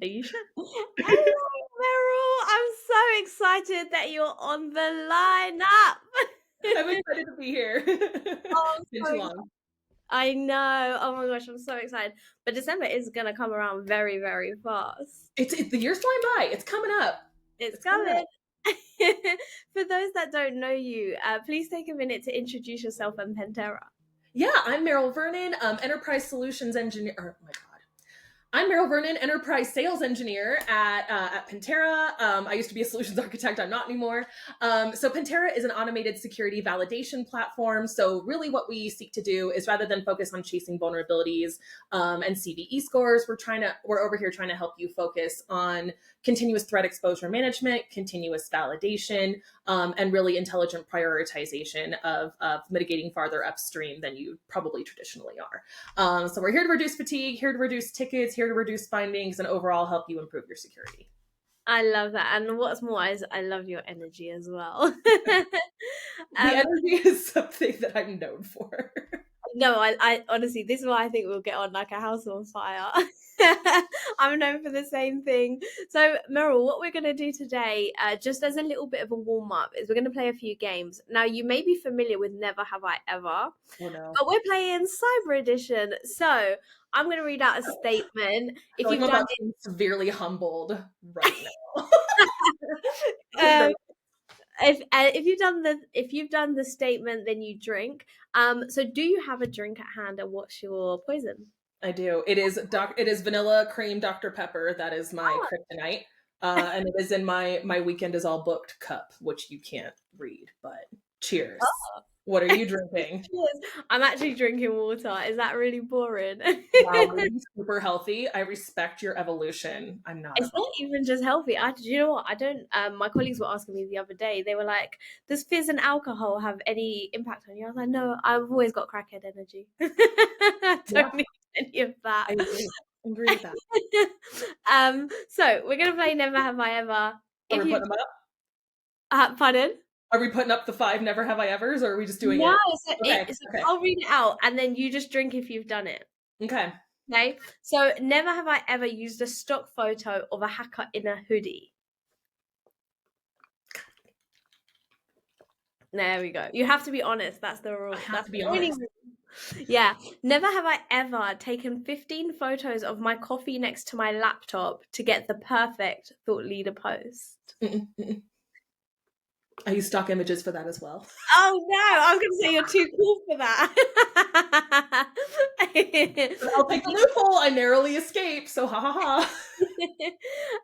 Are you sure? Hello, Meryl. I'm so excited that you're on the lineup. I'm excited to be here. Oh, I'm Been so too excited. long. I know. Oh my gosh, I'm so excited. But December is gonna come around very, very fast. It's the year's flying by. It's coming up. It's It's coming coming. up. For those that don't know you, please take a minute to introduce yourself and Pantera. Yeah, I'm Maril Vernon, Enterprise Solutions Engineer. Oh my God. I'm Maril Vernon, Enterprise Sales Engineer at Pantera. I used to be a solutions architect. I'm not anymore. So Pantera is an automated security validation platform. So really what we seek to do is rather than focus on chasing vulnerabilities and CVE scores, we're over here trying to help you focus on continuous threat exposure management, continuous validation, and really intelligent prioritization of mitigating farther upstream than you probably traditionally are. So we're here to reduce fatigue, here to reduce tickets, here to reduce findings, and overall help you improve your security. I love that. And what's more is I love your energy as well. The um, energy is something that I'm known for. No, I honestly, this is why I think we'll get on like a house on fire. I'm known for the same thing. So, Meryl, what we're going to do today, just as a little bit of a warm up, is we're going to play a few games. Now, you may be familiar with Never Have I Ever, Oh no. but we're playing Cyber Edition. So, I'm going to read out a statement. I If feel like you've I'm done about to be severely humbled right now. I'm it, nervous. if you've done the statement, then you drink. So do you have a drink at hand, and what's your poison? I do. It is vanilla cream Dr. Pepper. That is my Oh, kryptonite. And it is in my weekend is all booked cup, which you can't read, but cheers. What are you drinking? cheers. I'm actually drinking water. Is that really boring? Wow, really super healthy. I respect your evolution. I'm not It's not evolved. even just healthy. Do you know what? I don't. My colleagues were asking me the other day. They were like, "Does fizz and alcohol have any impact on you?" I was like, "No, I've always got crackhead energy. I Yeah, don't need any of that." I agree. I agree with that. So we're gonna play Never Have I Ever. Are If we you, putting them up? pardon? Are we putting up the five never have I ever's, or are we just doing No, it? so Okay, okay, I'll read it out, and then you just drink if you've done it. okay. Okay. So never have I ever used a stock photo of a hacker in a hoodie. There we go. You have to be honest. That's the I rule. have That's to the be only honest. rule. Yeah. Never have I ever taken 15 photos of my coffee next to my laptop to get the perfect thought leader post. Mm-mm, mm-mm. I use stock images for that as well. Oh no, I was gonna say you're too cool for that. But I'll take the loophole. I narrowly escaped, so ha ha ha.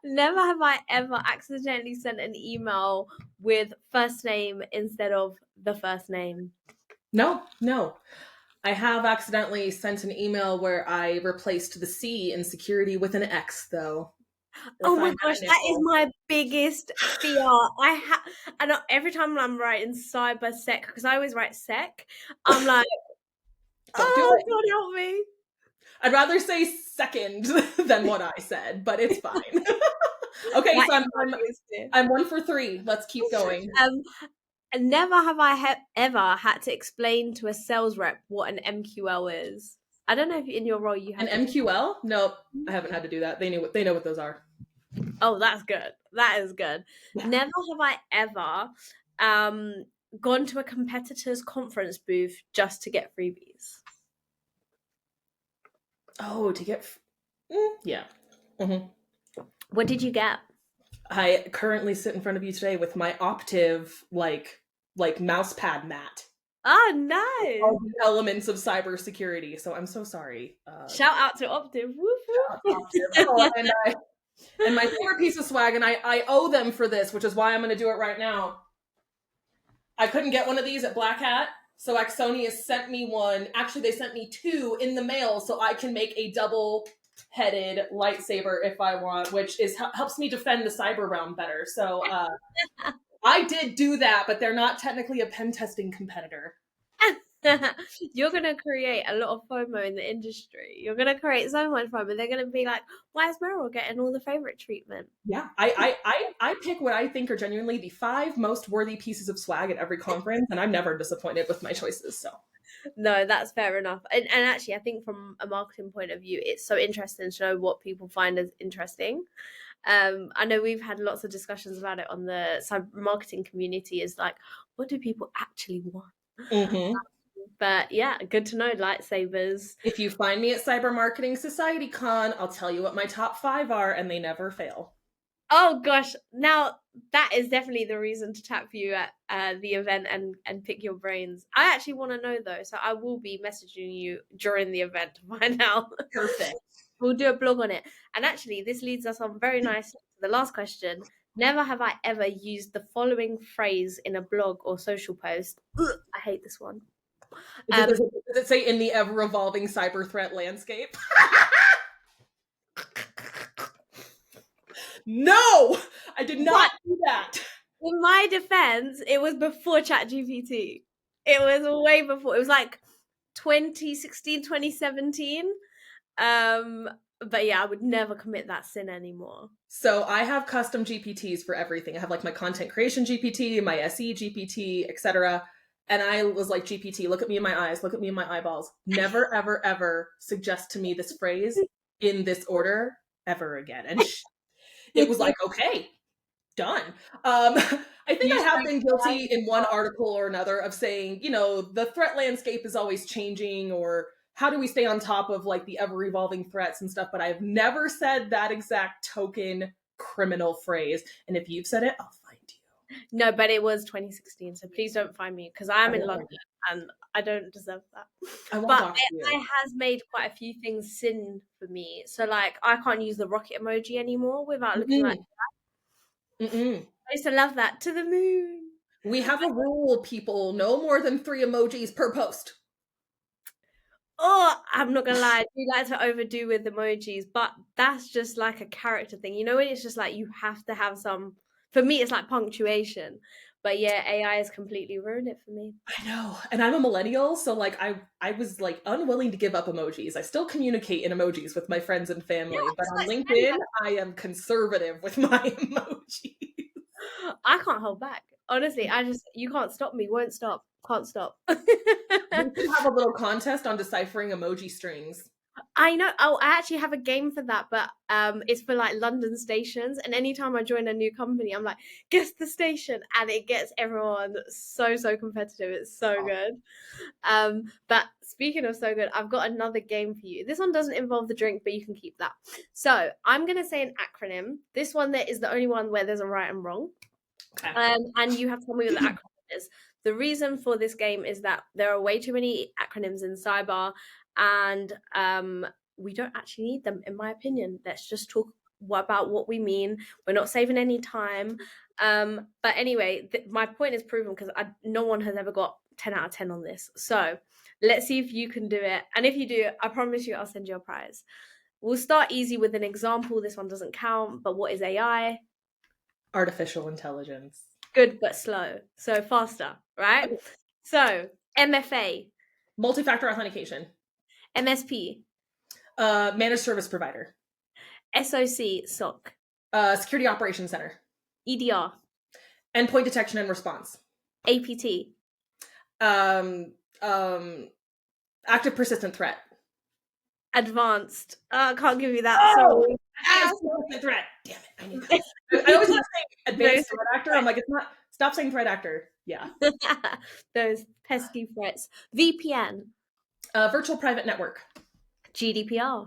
Never have I ever accidentally sent an email with first name instead of the first name. No, no. I have accidentally sent an email where I replaced the C in security with an X, though. Oh If I my had gosh, a that is nickel. my biggest fear. I know every time I'm writing cyber sec, because I always write sec, I'm like, Don't do oh it. God, help me. I'd rather say second than what I said, but it's fine. Okay, That so is my biggest fear. I'm 1 for 3. Let's keep going. And never have I ever had to explain to a sales rep what an MQL is. I don't know if in your role you An had to. MQL? Nope, I haven't had to do that. They know what those are. Oh, that's good. That is good. Yeah. Never have I ever um gone to a competitor's conference booth just to get freebies. Oh, to get. Yeah. hmm What did you get? I currently sit in front of you today with my Optiv like mouse pad mat. Oh, nice. All the elements of cybersecurity. So I'm so sorry. Shout out to Optiv. Woof Optiv. Oh, woof. and my favorite piece of swag, and I owe them for this, which is why I'm going to do it right now. I couldn't get one of these at Black Hat, so Axonius sent me one. Actually, they sent me 2 in the mail, so I can make a double-headed lightsaber if I want, which is helps me defend the cyber realm better. So I did do that, but they're not technically a pen testing competitor. You're gonna create a lot of FOMO in the industry. You're gonna create so much FOMO. They're gonna be like, "Why is Meryl getting all the favorite treatment?" Yeah, I pick what I think are genuinely the 5 most worthy pieces of swag at every conference, and I'm never disappointed with my choices. So No, that's fair enough. And actually, I think from a marketing point of view, it's so interesting to know what people find as interesting. I know we've had lots of discussions about it on the cyber marketing community. Is like, what do people actually want? Hmm. But yeah, good to know. Lightsabers. If you find me at Cyber Marketing Society Con, I'll tell you what my top 5 are, and they never fail. Oh gosh, now that is definitely the reason to tap you at the event and pick your brains. I actually want to know though, so I will be messaging you during the event to find out. Perfect. We'll do a blog on it. And actually, this leads us on very nicely to the last question. Never have I ever used the following phrase in a blog or social post. Ugh, I hate this one. Does it say in the ever evolving cyber threat landscape? No, I did not But do that. in my defense, it was before ChatGPT. It was way before. It was like 2016, 2017. Um, but yeah, I would never commit that sin anymore. So I have custom GPTs for everything. I have like my content creation GPT, my SE GPT, etc. And I was like, GPT, look at me in my eyes, look at me in my eyeballs. Never, ever, ever suggest to me this phrase in this order ever again. And it was like, okay, done. I think You I have spoke been the guilty in one language. article or another of saying, the threat landscape is always changing, or how do we stay on top of like the ever evolving threats and stuff. But I've never said that exact token criminal phrase. And if you've said it, I'll find you. No, but it was 2016, so please don't find me because I I'm in won't London find you. and I don't deserve that. I won't But dox AI you. has made quite a few things sin for me. So like I can't use the rocket emoji anymore without looking like Mm-mm. Mm-mm. I used to love that to the moon. We have a rule, people: no more than 3 emojis per post. Oh, I'm not gonna lie, I do like to overdo with emojis, but that's just like a character thing. You know, when it's just like you have to have some. For me, it's like punctuation. But yeah, AI has completely ruined it for me. I know. And I'm a millennial, so like I was like unwilling to give up emojis. I still communicate in emojis with my friends and Yeah, family, but it's on like LinkedIn, I am conservative with my emoji. I can't hold back. Honestly, you can't stop me, won't stop, can't stop. We should have a little contest on deciphering emoji strings. I know. Oh, I actually have a game for that, but it's for like London stations. And anytime I join a new company, I'm like, guess the station, and it gets everyone so competitive. It's so good. But speaking of so good, I've got another game for you. This one doesn't involve the drink, but you can keep that. So I'm gonna say an acronym. This one there is the only one where there's a right and wrong. Okay. And you have to tell me what the acronym is. The reason for this game is that there are way too many acronyms in cyber, and we don't actually need them, in my opinion. Let's just talk about what we mean. We're not saving any time. But anyway, my point is proven because no one has ever got 10 out of 10 on this. So let's see if you can do it. And if you do, I promise you I'll send you a prize. We'll start easy with an example. This one doesn't count, but what is AI? Artificial intelligence. Good but slow. So faster, right? Okay. So MFA, Multi-factor authentication. MSP, Managed service provider. SOC, SOC, Security operations center. EDR, Endpoint detection and response. APT, Um, um, active persistent threat. advanced. I can't give you that. Oh, Sorry. advanced persistent threat. Damn it, I knew that. I always want to say advanced threat actor. I'm like, it's not. Stop saying threat actor. Yeah. Those pesky threats. VPN, Virtual private network. GDPR.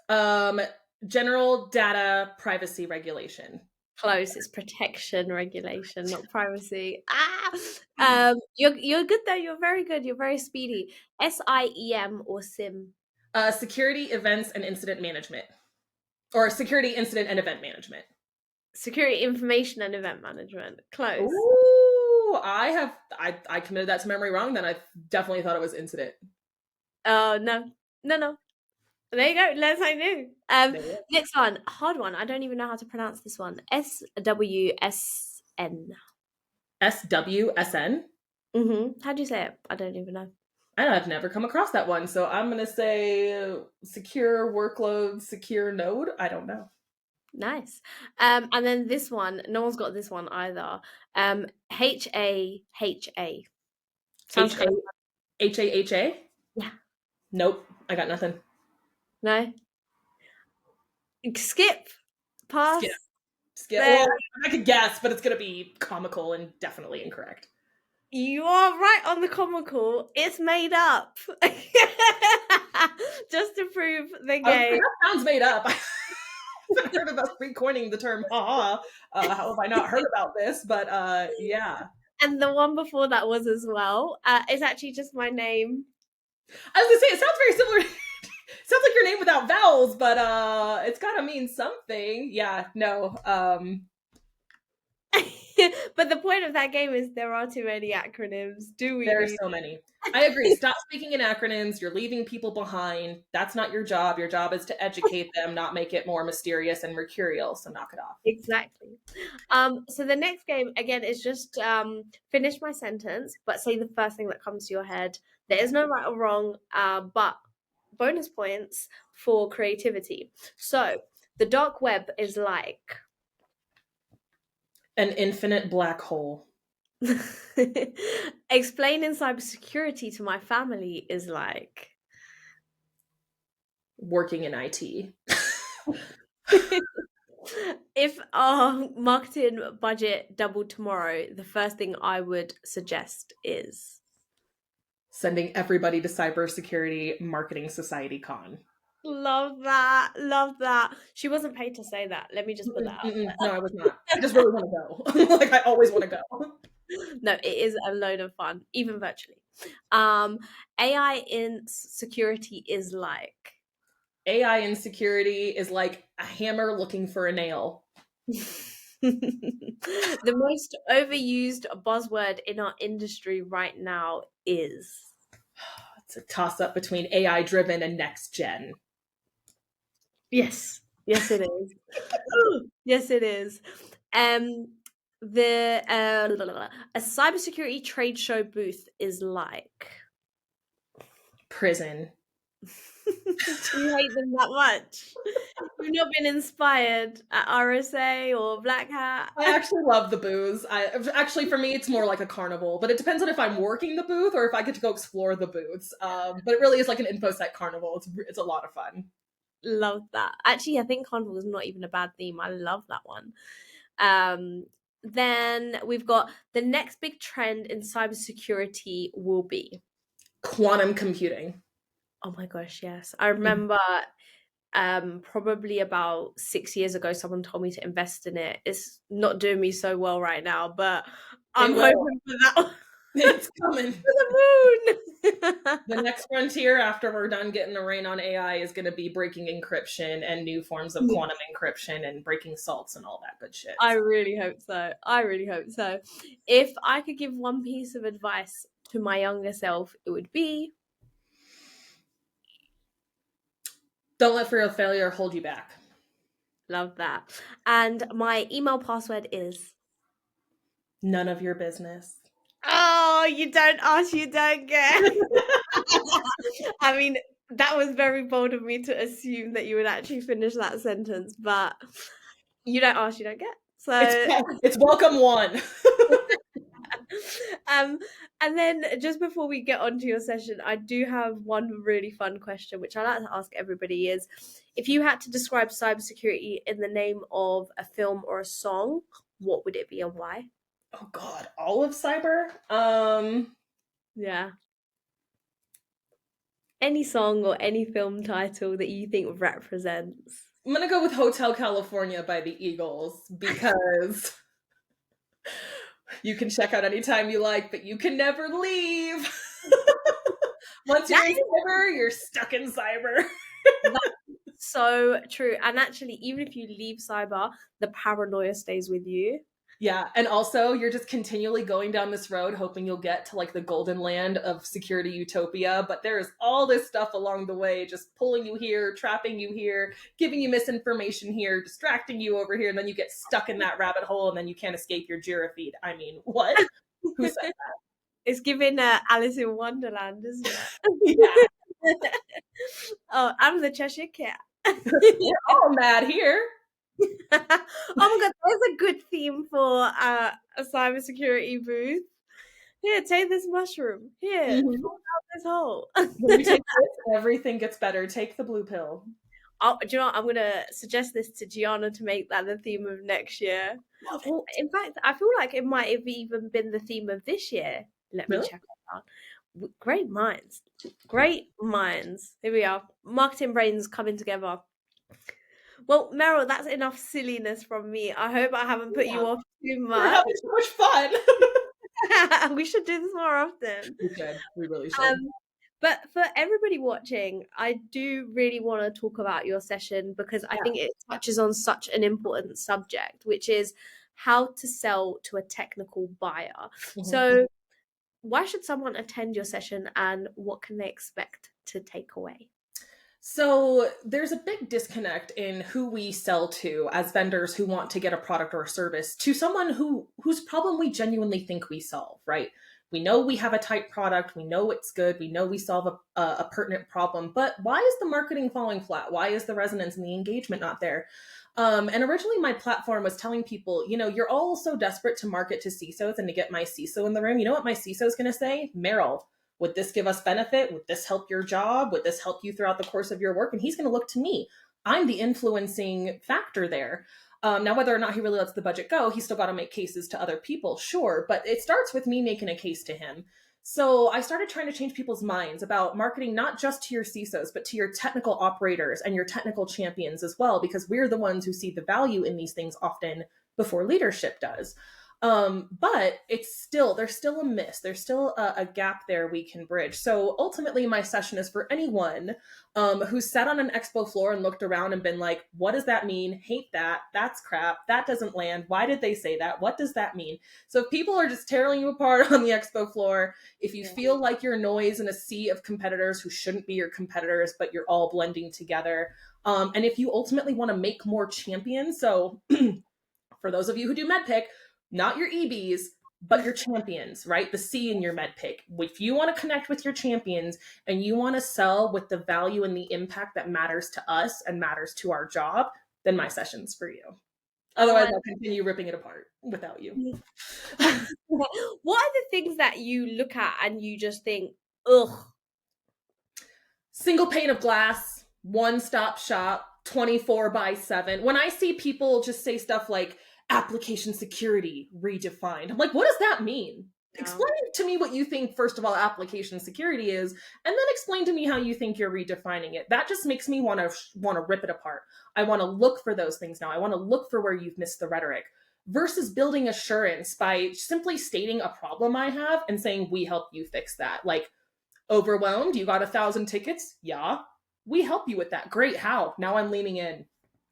Um, general data privacy regulation. Close. It's protection regulation, not privacy. You're good though. You're very good. You're very speedy. SIEM or SIM. Security events and incident management, or security incident and event management. Security information and event management. Close. Ooh, I committed that to memory wrong. Then I definitely thought it was incident. Oh no. There you go. Learn something new. Next one, hard one. I don't even know how to pronounce this one. SWSN. SWSN. How do you say it? I don't even know. And I've never come across that one, so I'm gonna say secure workload, secure node. I don't know. Nice. And then this one, no one's got this one either. HAHA. Sounds H A good. HAHA? Yeah. Nope, I got nothing. No? Skip. Pass. Skip. Skip. There. Well, I could guess, but it's gonna be comical and definitely incorrect. You are right on the comical. It's made up. Just to prove the I was like, game. that sounds made up. I haven't heard of us recoining the term haha. How have I not heard about this? But yeah. And the one before that was as well. It's actually just my name. I was gonna say it sounds very similar. Sounds like your name without vowels, but it's gotta mean something. Yeah, no. But the point of that game is there are too many acronyms. Do we There are need so many. I agree. Stop speaking in acronyms. You're leaving people behind. That's not your job. Your job is to educate them, not make it more mysterious and mercurial. So knock it off. Exactly. So the next game again is just finish my sentence, but say the first thing that comes to your head. There is no right or wrong, but bonus points for creativity. So the dark web is like An infinite black hole. explaining cybersecurity to my family is like Working in IT. if our marketing budget doubled tomorrow, the first thing I would suggest is Sending everybody to Cybersecurity Marketing Society Con. love that. Love that. She wasn't paid to say that. Let me just put that out there. No, I was not. I just really want to go. Like I always want to go. No, it is a load of fun, even virtually. AI in security is like AI insecurity is like a hammer looking for a nail. the most overused buzzword in our industry right now is It's a toss up between AI driven and next gen. yes, yes, it is. Yes, it is. The a cybersecurity trade show booth is like. Prison. Do you hate them that much? You've not been inspired at RSA or Black Hat? I actually love the booths. Actually, for me, it's more like a carnival, but it depends on if I'm working the booth or if I get to go explore the booths. But it really is like an InfoSec carnival. It's a lot of fun. Love that. Actually, I think carnival is not even a bad theme. I love that one. Then we've got the next big trend in cybersecurity will be Quantum computing. oh my gosh, yes. I remember probably about 6 years ago someone told me to invest in it. It's not doing me so well right now, but I'm hoping for that one. It's coming. To the moon. The next frontier after we're done getting the reign on AI is going to be breaking encryption and new forms of quantum encryption and breaking salts and all that good shit. I really hope so. I really hope so. If I could give one piece of advice to my younger self, it would be don't let fear of failure hold you back. love that. And my email password is none of your business. Oh, you don't ask, you don't get. I mean, that was very bold of me to assume that you would actually finish that sentence, but you don't ask, you don't get. So it's welcome one. And then just before we get onto your session, I do have one really fun question, which I like to ask everybody is, if you had to describe cybersecurity in the name of a film or a song, what would it be and why? Oh God, all of cyber? Yeah. Any song or any film title that you think represents? I'm gonna go with Hotel California by the Eagles because you can check out anytime you like, but you can never leave. Once you're in cyber, you're stuck in cyber. That's so true. And actually, even if you leave cyber, the paranoia stays with you. Yeah, and also you're just continually going down this road hoping you'll get to like the golden land of security utopia, but there's all this stuff along the way just pulling you here, trapping you here, giving you misinformation here, distracting you over here, and then you get stuck in that rabbit hole and then you can't escape your Jira feed. I mean, what? Who said that? It's giving Alice in Wonderland, isn't it? Yeah. Oh, I'm the Cheshire Cat. We're all mad here. Oh my god, there's a good theme for a cybersecurity booth. Here, take this mushroom. Here, Mhm. fall down this hole. When you take this, everything gets better. Take the blue pill. Do you know what? I'm gonna suggest this to Gianna to make that the theme of next year. Love Well, it. in fact, I feel like it might have even been the theme of this year. Let me Really? check it out. Great minds. Great minds. Here we are. Marketing brains coming together. Well, Meryl, that's enough silliness from me. I hope I haven't put Yeah. you off too We're much. having so much fun. We should do this more often. We should. We really should. Um, but for everybody watching, I do really want to talk about your session because I Yeah. think it touches on such an important subject, which is how to sell to a technical buyer. Mhm. So, why should someone attend your session and what can they expect to take away? So there's a big disconnect in who we sell to as vendors who want to get a product or a service to someone whose problem we genuinely think we solve, right? We know we have a tight product, we know it's good, we know we solve a pertinent problem, but why is the marketing falling flat? Why is the resonance and the engagement not there? And originally, my platform was telling people, you're all so desperate to market to CISOs and to get my CISO in the room. You know what my CISO is going to say? Meryl, would this give us benefit? Would this help your job? Would this help you throughout the course of your work? And he's going to look to me. I'm the influencing factor there. Now, whether or not he really lets the budget go, he's still got to make cases to other people, sure. But it starts with me making a case to him. So I started trying to change people's minds about marketing, not just to your CISOs, but to your technical operators and your technical champions as well, because we're the ones who see the value in these things often before leadership does. But there's still a miss. There's still a gap there we can bridge. So ultimately, my session is for anyone who's sat on an expo floor and looked around and been like, what does that mean? Hate that. That's crap. That doesn't land. Why did they say that? What does that mean? So if people are just tearing you apart on the expo floor, if you Yeah. feel like you're noise in a sea of competitors who shouldn't be your competitors, but you're all blending together, and if you ultimately want to make more champions, so for those of you who do MedPick, not your EBs, but your champions, right? The C in your MedPick. If you want to connect with your champions and you want to sell with the value and the impact that matters to us and matters to our job, then my session's for you. Oh, Otherwise, I'll continue ripping it apart without you. what are the things that you look at and you just think, ugh? Single pane of glass, one stop shop, 24 by 7. When I see people just say stuff like application security redefined, I'm like, what does that mean? Yeah. Explain to me what you think, first of all, application security is, and then explain to me how you think you're redefining it. That just makes me want to rip it apart. I want to look for those things now. I want to look for where you've missed the rhetoric versus building assurance by simply stating a problem I have and saying, we help you fix that. Like, overwhelmed? You got 1,000 tickets? Yeah. We help you with that. Great. How? Now I'm leaning in.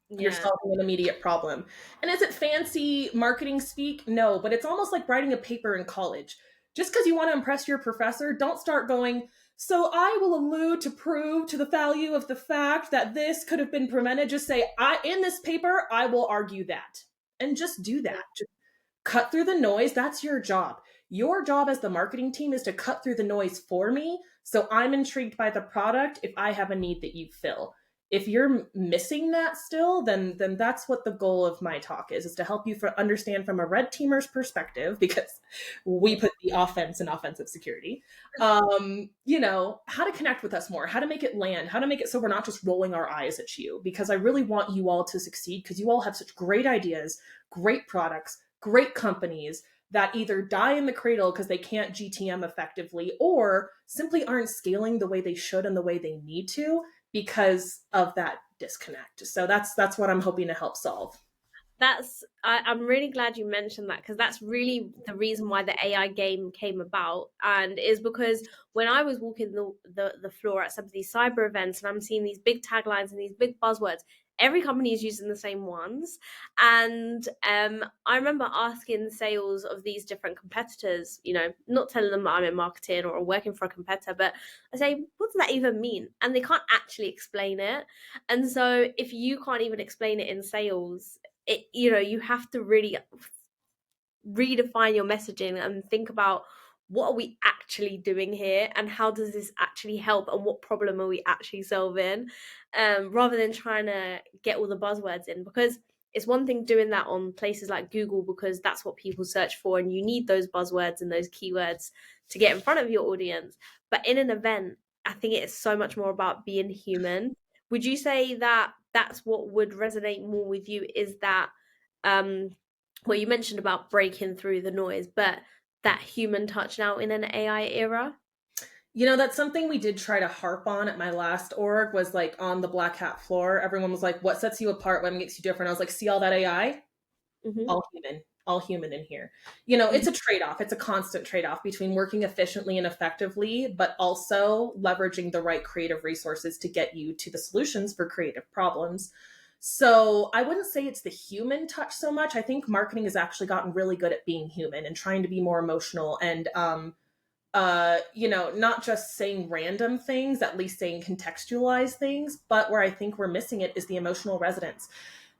You're Yeah. solving an immediate problem. And is it fancy marketing speak? No, but it's almost like writing a paper in college. Just because you want to impress your professor, don't start going, so I will allude to prove to the value of the fact that this could have been prevented. Just say, in this paper, I will argue that. And just do that. Just cut through the noise. That's your job. Your job as the marketing team is to cut through the noise for me. So I'm intrigued by the product if I have a need that you fill. If you're missing that still, then that's what the goal of my talk is to help you understand from a red teamer's perspective, because we put the offense in offensive security. How to connect with us more, how to make it land, how to make it so we're not just rolling our eyes at you, because I really want you all to succeed because you all have such great ideas, great products, great companies that either die in the cradle because they can't GTM effectively or simply aren't scaling the way they should and the way they need to because of that disconnect. So that's what I'm hoping to help solve. I'm really glad you mentioned that because that's really the reason why the AI game came about, and is because when I was walking the floor at some of these cyber events and I'm seeing these big taglines and these big buzzwords, every company is using the same ones. And I remember asking sales of these different competitors, not telling them I'm in marketing or working for a competitor, but I say, what does that even mean? And they can't actually explain it. And so if you can't even explain it in sales, you have to really redefine your messaging and think about what are we actually doing here and how does this actually help and what problem are we actually solving, rather than trying to get all the buzzwords in, because it's one thing doing that on places like Google because that's what people search for, and you need those buzzwords and those keywords to get in front of your audience. But in an event, I think it is so much more about being human. Would you say that that's what would resonate more with you? Is that, um, well, you mentioned about breaking through the noise, but that human touch now in an AI era? That's something we did try to harp on at my last org, was like on the black hat floor. Everyone was like, what sets you apart? What makes you different? I was like, see all that AI? Hmm. All human in here. It's a trade-off. It's a constant trade-off between working efficiently and effectively, but also leveraging the right creative resources to get you to the solutions for creative problems. So I wouldn't say it's the human touch so much. I think marketing has actually gotten really good at being human and trying to be more emotional and not just saying random things, at least saying contextualized things. But where I think we're missing it is the emotional resonance.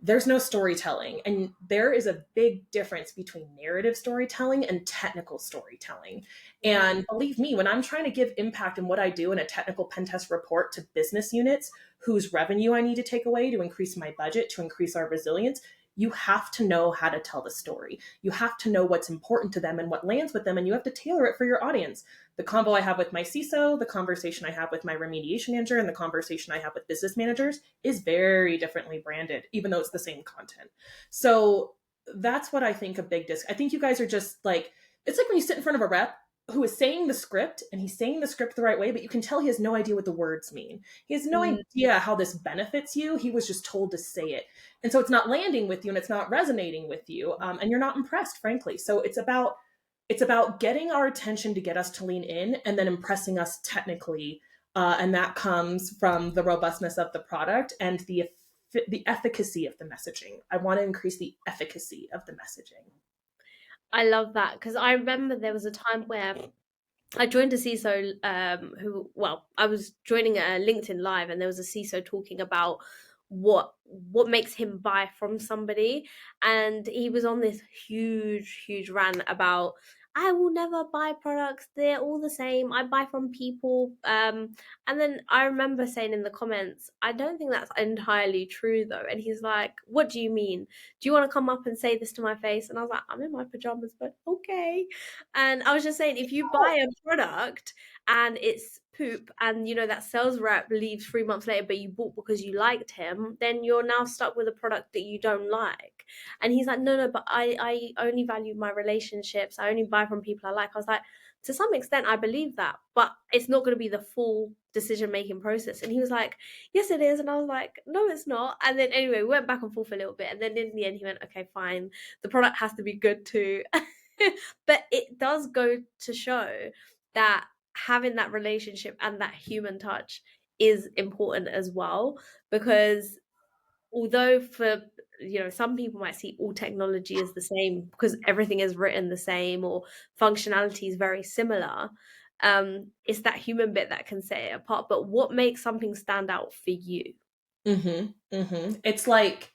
There's no storytelling, and there is a big difference between narrative storytelling and technical storytelling. And believe me, when I'm trying to give impact in what I do in a technical pen test report to business units whose revenue I need to take away to increase my budget, to increase our resilience, you have to know how to tell the story. You have to know what's important to them and what lands with them, and you have to tailor it for your audience. The convo I have with my CISO, the conversation I have with my remediation manager, and the conversation I have with business managers is very differently branded, even though it's the same content. So that's what I think a big disc. I think you guys are just like, it's like when you sit in front of a rep who is saying the script, and he's saying the script the right way, but you can tell he has no idea what the words mean. He has no Mm. idea how this benefits you. He was just told to say it. And so it's not landing with you and it's not resonating with you. And you're not impressed, frankly. So it's about getting our attention to get us to lean in and then impressing us technically. And that comes from the robustness of the product and the efficacy of the messaging. I want to increase the efficacy of the messaging. I love that because I remember there was a time where I joined a CISO I was joining a LinkedIn Live, and there was a CISO talking about what makes him buy from somebody, and he was on this huge rant about, I will never buy products, they're all the same, I buy from people. And then I remember saying in the comments, I don't think that's entirely true though. And he's like, what do you mean? Do you want to come up and say this to my face? And I was like, I'm in my pajamas, but okay. And I was just saying, if you buy a product and it's poop, and that sales rep leaves 3 months later, but you bought because you liked him, then you're now stuck with a product that you don't like. And he's like, no, but I only value my relationships. I only buy from people I like. I was like, to some extent, I believe that, but it's not going to be the full decision making process. And he was like, yes, it is. And I was like, no, it's not. And then anyway, we went back and forth a little bit. And then in the end, he went, okay, fine. The product has to be good too. But it does go to show that having that relationship and that human touch is important as well, because although for some people might see all technology as the same because everything is written the same or functionality is very similar, it's that human bit that can set it apart. But what makes something stand out for you? It's like,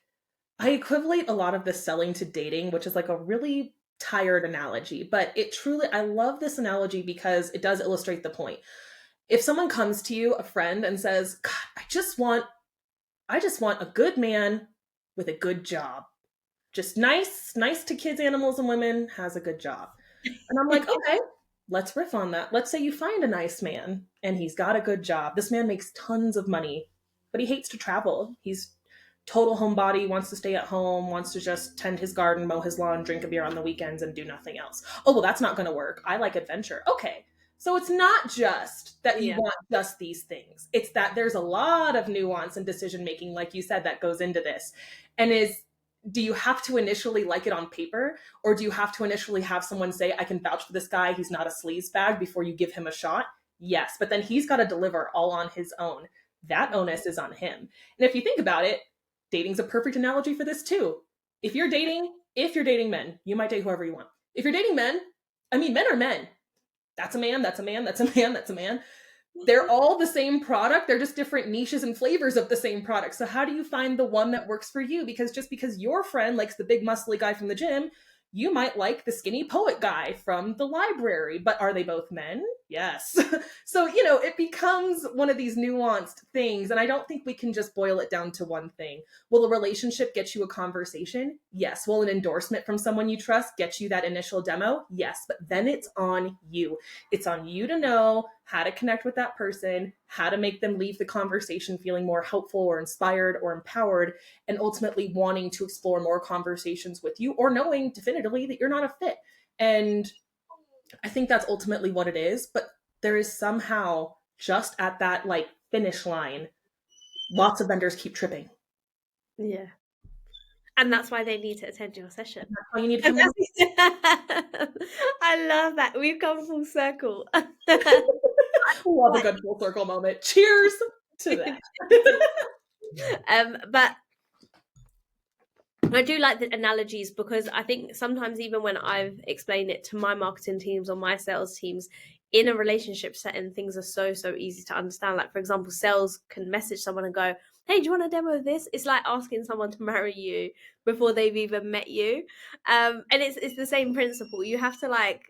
I equivalent a lot of this selling to dating, which is like a really tired analogy, but I love this analogy because it does illustrate the point. If someone comes to you, a friend, and says, God, I just want a good man with a good job. Just nice to kids, animals, and women, has a good job. And I'm like, okay, let's riff on that. Let's say you find a nice man and he's got a good job. This man makes tons of money, but he hates to travel. He's total homebody, wants to stay at home, wants to just tend his garden, mow his lawn, drink a beer on the weekends, and do nothing else. Oh, well, that's not going to work. I like adventure. Okay. So it's not just that you Yeah. want just these things. It's that there's a lot of nuance and decision making, like you said, that goes into this. And do you have to initially like it on paper, or do you have to initially have someone say, I can vouch for this guy, he's not a sleaze bag, before you give him a shot? Yes, but then he's got to deliver all on his own. That onus is on him. And if you think about it, dating's a perfect analogy for this too. If you're dating men, you might date whoever you want. If you're dating men, men are men. That's a man, that's a man, that's a man, that's a man. They're all the same product. They're just different niches and flavors of the same product. So how do you find the one that works for you? Because just because your friend likes the big muscly guy from the gym, you might like the skinny poet guy from the library, but are they both men? Yes. So, it becomes one of these nuanced things. And I don't think we can just boil it down to one thing. Will a relationship get you a conversation? Yes. Will an endorsement from someone you trust get you that initial demo? Yes. But then it's on you. It's on you to know how to connect with that person, how to make them leave the conversation feeling more helpful or inspired or empowered, and ultimately wanting to explore more conversations with you, or knowing definitively that you're not a fit. And I think that's ultimately what it is. But there is somehow just at that like finish line, lots of vendors keep tripping. Yeah. And that's why they need to attend your session. That's why you need to And come in. I love that. We've come full circle. Love a good full circle moment. Cheers to that. But I do like the analogies, because I think sometimes even when I've explained it to my marketing teams or my sales teams in a relationship setting, things are so easy to understand. Like, for example, sales can message someone and go, hey, do you want a demo of this? It's like asking someone to marry you before they've even met you. And it's the same principle. You have to, like,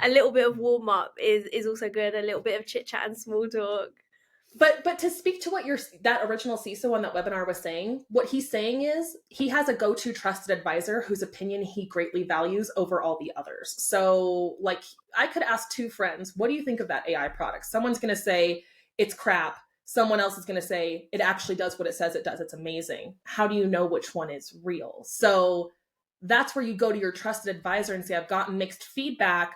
a little bit of warm up is also good, a little bit of chit chat and small talk. But to speak to what that original CISO on that webinar was saying, what he's saying is he has a go-to trusted advisor whose opinion he greatly values over all the others. So like I could ask two friends, what do you think of that AI product? Someone's going to say it's crap. Someone else is going to say it actually does what it says it does. It's amazing. How do you know which one is real? So that's where you go to your trusted advisor and say, I've gotten mixed feedback.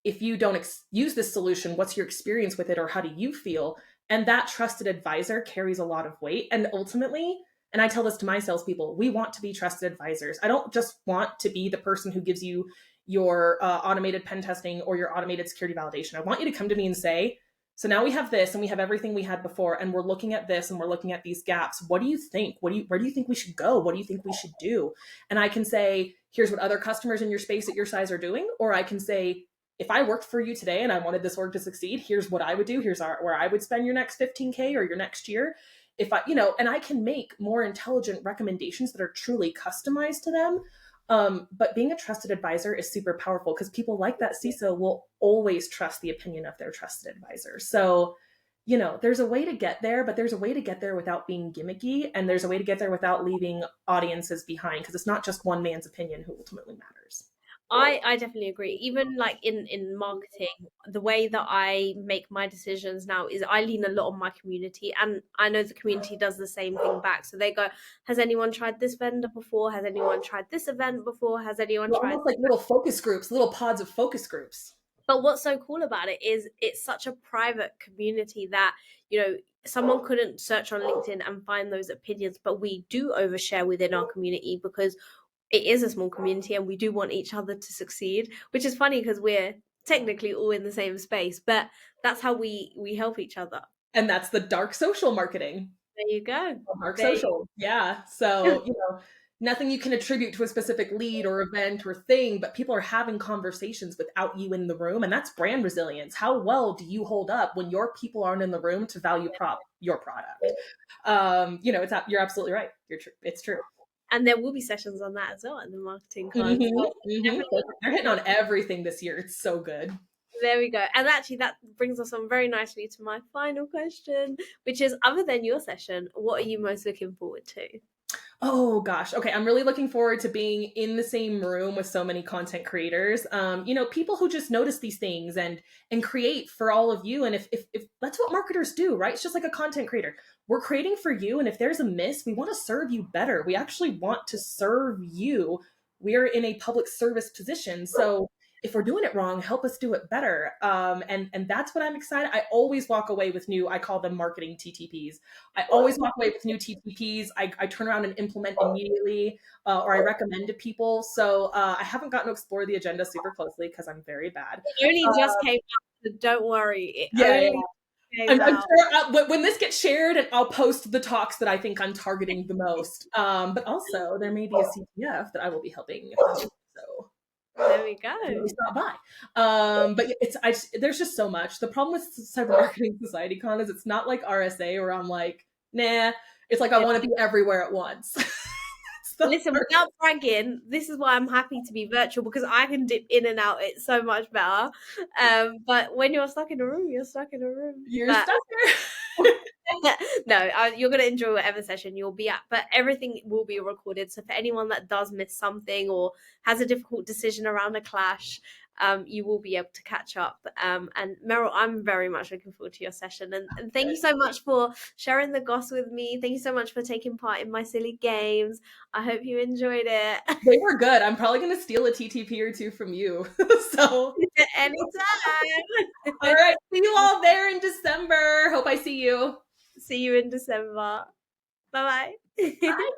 If you don't use this solution, what's your experience with it, or how do you feel? And that trusted advisor carries a lot of weight. And ultimately, and I tell this to my salespeople, we want to be trusted advisors. I don't just want to be the person who gives you your automated pen testing or your automated security validation. I want you to come to me and say, so now we have this and we have everything we had before, and we're looking at this and we're looking at these gaps. What do you think? Where do you think we should go? What do you think we should do? And I can say, here's what other customers in your space at your size are doing. Or I can say, if I worked for you today and I wanted this org to succeed, here's what I would do. Here's where I would spend your next 15K or your next year. If I, and I can make more intelligent recommendations that are truly customized to them. But being a trusted advisor is super powerful, because people like that CISO will always trust the opinion of their trusted advisor. So, there's a way to get there, but there's a way to get there without being gimmicky. And there's a way to get there without leaving audiences behind, because it's not just one man's opinion who ultimately matters. I definitely agree. Even like in marketing, the way that I make my decisions now is I lean a lot on my community, and I know the community does the same thing back. So they go, has anyone tried this vendor before? Has anyone tried this event before? Has anyone tried almost like little focus groups, little pods of focus groups? But what's so cool about it is it's such a private community that, someone couldn't search on LinkedIn and find those opinions, but we do overshare within our community, because it is a small community and we do want each other to succeed, which is funny because we're technically all in the same space, but that's how we help each other. And that's the dark social marketing. There you go. Dark social. Yeah. So, nothing you can attribute to a specific lead or event or thing, but people are having conversations without you in the room. And that's brand resilience. How well do you hold up when your people aren't in the room to value your product? You're absolutely right. It's true. And there will be sessions on that as well in the marketing class. They're hitting on everything this year. It's so good. There we go. And actually that brings us on very nicely to my final question, which is, other than your session, what are you most looking forward to? Oh gosh. Okay. I'm really looking forward to being in the same room with so many content creators. People who just notice these things and create for all of you. And if that's what marketers do, right? It's just like a content creator. We're creating for you. And if there's a miss, we want to serve you better. We actually want to serve you. We're in a public service position. So if we're doing it wrong, help us do it better. And that's what I'm excited. I always walk away with I call them marketing TTPs. I always walk away with new TTPs. I turn around and implement immediately, or I recommend to people. So I haven't gotten to explore the agenda super closely because I'm very bad. It only just came out, so don't worry. I'm sure when this gets shared, and I'll post the talks that I think I'm targeting the most. But also there may be a CTF that I will be helping. So there we go. Stop by. But there's just so much. The problem with Cyber Marketing Society Con is it's not like RSA where I'm like, nah. It's like I want to be everywhere at once. That's Listen, without bragging, this is why I'm happy to be virtual because I can dip in and out. It's so much better. But when you're stuck in a room, you're stuck in a room. You're But stuck there. no, you're going to enjoy whatever session you'll be at, but everything will be recorded. So for anyone that does miss something or has a difficult decision around a clash, you will be able to catch up. And Meryl, I'm very much looking forward to your session. And thank you so much for sharing the goss with me. Thank you so much for taking part in my silly games. I hope you enjoyed it. They were good. I'm probably going to steal a TTP or two from you. So, all Anytime. right. See you all there in December. Hope I see you. See you in December. Bye bye. Bye.